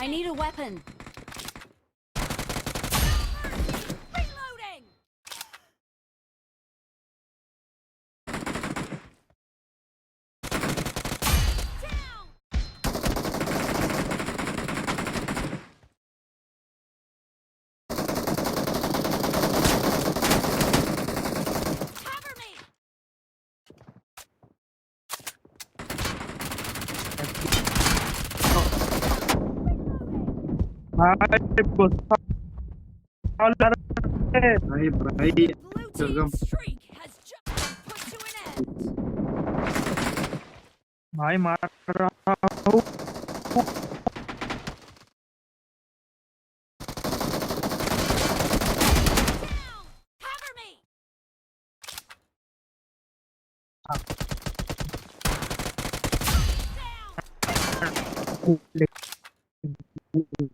I need a weapon. Reloading. Down. Cover me. भाई भाई भाई Blue team's streak has just been put to an end. भाई मार रहा हूँ Down. Cover me. Down.